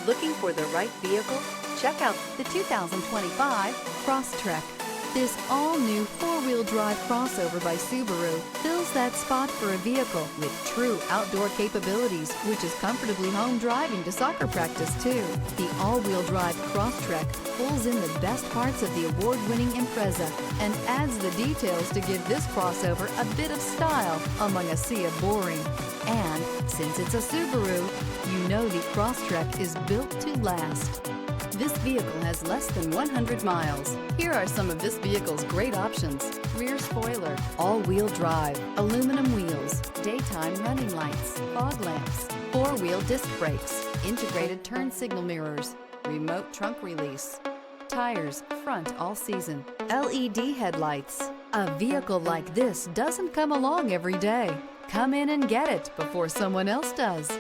Looking for the right vehicle? Check out the 2025 Crosstrek. This all-new four-wheel drive crossover by Subaru fills that spot for a vehicle with true outdoor capabilities, which is comfortably home driving to soccer practice too. The all-wheel drive Crosstrek pulls in the best parts of the award-winning Impreza and adds the details to give this crossover a bit of style among a sea of boring. And since it's a Subaru, you know the Crosstrek is built to last. This vehicle has less than 100 miles. Here are some of this vehicle's great options: rear spoiler, all-wheel drive, aluminum wheels, daytime running lights, fog lamps, four-wheel disc brakes, integrated turn signal mirrors, remote trunk release, tires, front all season, LED headlights. A vehicle like this doesn't come along every day. Come in and get it before someone else does.